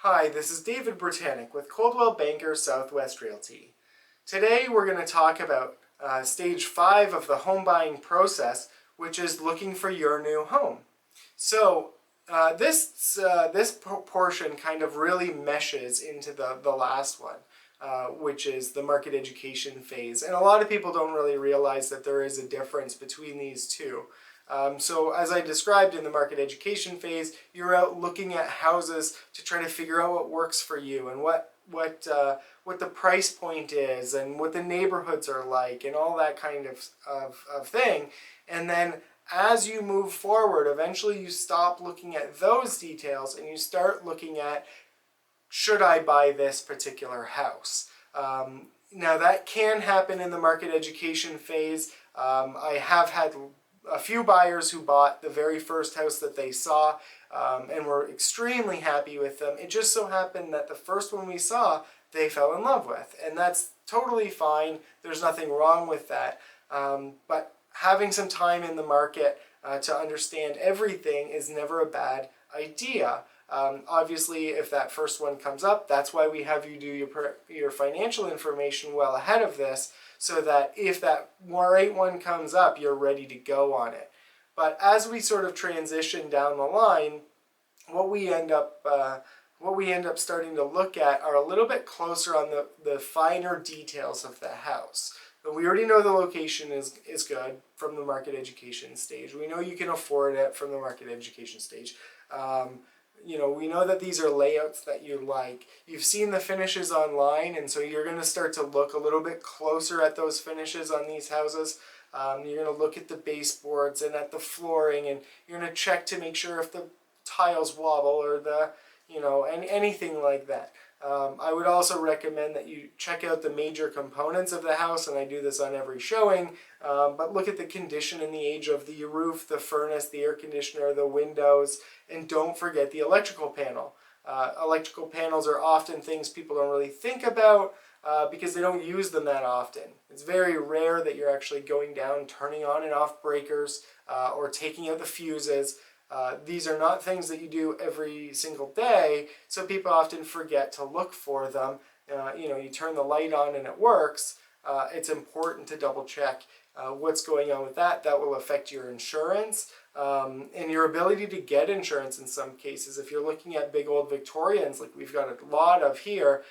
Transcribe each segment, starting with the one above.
Hi, this is David Bratanek with Coldwell Banker Southwest Realty. Today we're going to talk about stage 5 of the home buying process, which is looking for your new home. So this portion kind of really meshes into the last one, which is the market education phase. And a lot of people don't really realize that there is a difference between these two. So as I described in the market education phase, you're out looking at houses to try to figure out what works for you and what the price point is and what the neighborhoods are like and all that kind of thing. And then as you move forward, eventually you stop looking at those details and you start looking at, should I buy this particular house? Now that can happen in the market education phase. I have had a few buyers who bought the very first house that they saw and were extremely happy with them. It just so happened that the first one we saw, they fell in love with, and that's totally fine. There's nothing wrong with that. But having some time in the market to understand everything is never a bad idea. Obviously, if that first one comes up, that's why we have you do your financial information well ahead of this, so that if that right one comes up, you're ready to go on it. But as we sort of transition down the line, what we end up starting to look at are a little bit closer on the finer details of the house. But we already know the location is good from the market education stage. We know you can afford it from the market education stage. We know that these are layouts that you like. You've seen the finishes online, and so you're going to start to look a little bit closer at those finishes on these houses. You're going to look at the baseboards and at the flooring, and you're going to check to make sure if the tiles wobble or anything like that. I would also recommend that you check out the major components of the house, and I do this on every showing, but look at the condition and the age of the roof, the furnace, the air conditioner, the windows, and don't forget the electrical panel. Electrical panels are often things people don't really think about because they don't use them that often. It's very rare that you're actually going down, turning on and off breakers, or taking out the fuses. These are not things that you do every single day, so people often forget to look for them. You turn the light on and it works. It's important to double check what's going on with that. That will affect your insurance and your ability to get insurance in some cases. If you're looking at big old Victorians, like we've got a lot of here,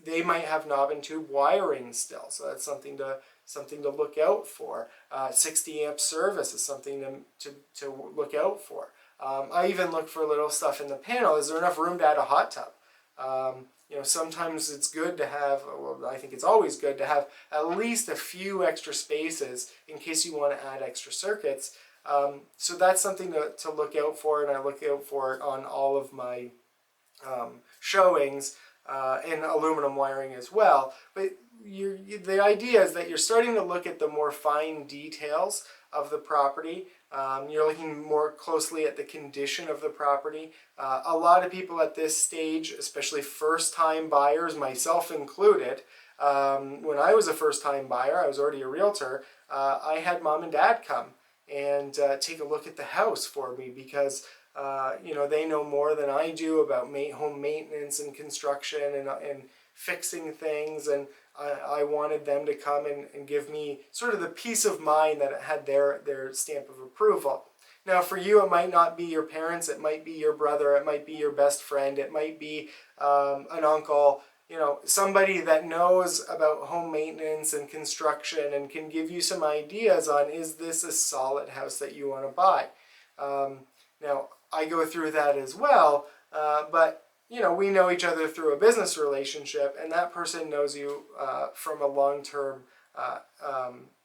they might have knob and tube wiring still, so that's something to look out for. 60 amp service is something to look out for. I even look for little stuff in the panel. Is there enough room to add a hot tub? Sometimes it's good to have, well, I think it's always good to have at least a few extra spaces in case you want to add extra circuits. So that's something to look out for, and I look out for it on all of my showings, and aluminum wiring as well. But the idea is that you're starting to look at the more fine details of the property. You're looking more closely at the condition of the property. A lot of people at this stage, especially first-time buyers, myself included, when I was a first-time buyer, I was already a realtor, I had mom and dad come and take a look at the house for me because they know more than I do about home maintenance and construction and fixing things, and I wanted them to come and give me sort of the peace of mind that it had their stamp of approval. Now for you, it might not be your parents, it might be your brother, it might be your best friend, it might be an uncle, somebody that knows about home maintenance and construction and can give you some ideas on, is this a solid house that you want to buy? Now, I go through that as well, but we know each other through a business relationship, and that person knows you from a long-term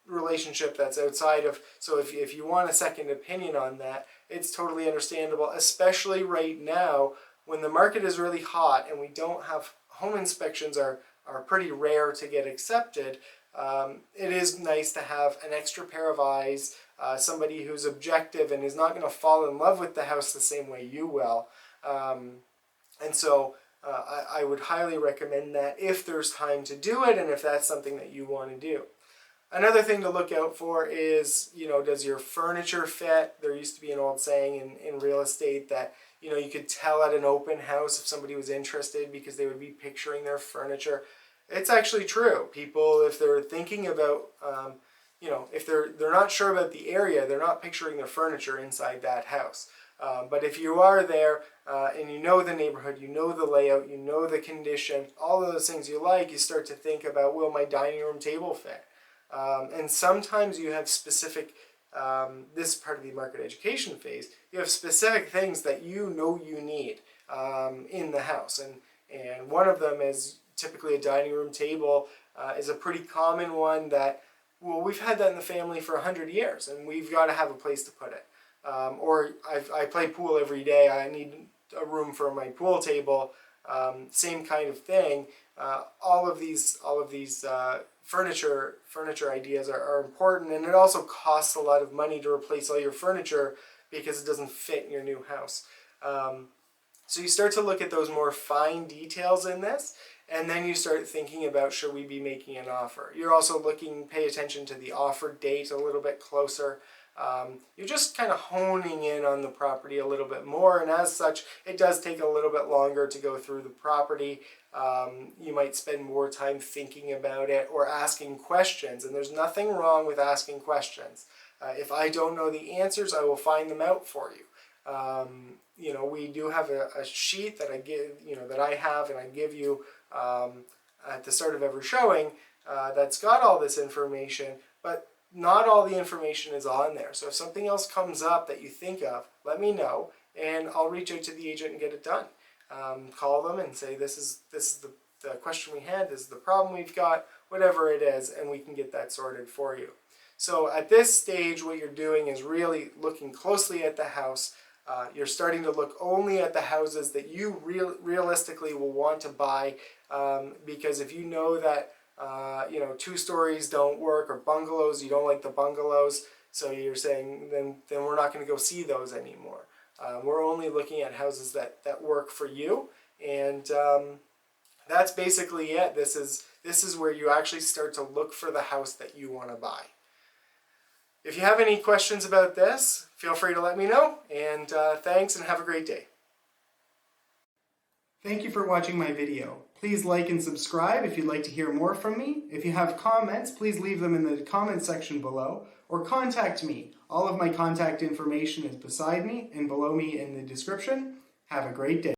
relationship that's outside of, so if you want a second opinion on that, it's totally understandable, especially right now when the market is really hot and we don't have, home inspections are pretty rare to get accepted. It is nice to have an extra pair of eyes, somebody who's objective and is not going to fall in love with the house the same way you will. And so I would highly recommend that if there's time to do it and if that's something that you want to do. Another thing to look out for is, does your furniture fit? There used to be an old saying in real estate that, you could tell at an open house if somebody was interested because they would be picturing their furniture. It's actually true. People, if they're thinking about, if they're not sure about the area, they're not picturing their furniture inside that house. But if you are there and you know the neighborhood, you know the layout, you know the condition, all of those things you like, you start to think about, will my dining room table fit? And sometimes you have specific, this is part of the market education phase, you have specific things that you know you need in the house. And one of them is typically a dining room table is a pretty common one that, well, we've had that in the family for 100 years and we've got to have a place to put it. Or I play pool every day, I need a room for my pool table, same kind of thing. All of these furniture ideas are important, and it also costs a lot of money to replace all your furniture because it doesn't fit in your new house. So you start to look at those more fine details in this, and then you start thinking about, should we be making an offer? You're also pay attention to the offer date a little bit closer. You're just kind of honing in on the property a little bit more, and as such, it does take a little bit longer to go through the property. You might spend more time thinking about it or asking questions, and there's nothing wrong with asking questions. If I don't know the answers, I will find them out for you. We do have a sheet that I give, that I have and I give you at the start of every showing that's got all this information, but not all the information is on there. So if something else comes up that you think of, let me know, and I'll reach out to the agent and get it done. Call them and say, this is the question we had, this is the problem we've got, whatever it is, and we can get that sorted for you. So at this stage, what you're doing is really looking closely at the house. You're starting to look only at the houses that you realistically will want to buy, because if you know that 2 stories don't work, or bungalows, you don't like the bungalows, so you're saying then we're not going to go see those anymore. We're only looking at houses that work for you, and that's basically it. This is where you actually start to look for the house that you want to buy. If you have any questions about this, feel free to let me know, and thanks and have a great day. Thank you for watching my video. Please like and subscribe if you'd like to hear more from me. If you have comments, please leave them in the comment section below, or contact me. All of my contact information is beside me and below me in the description. Have a great day.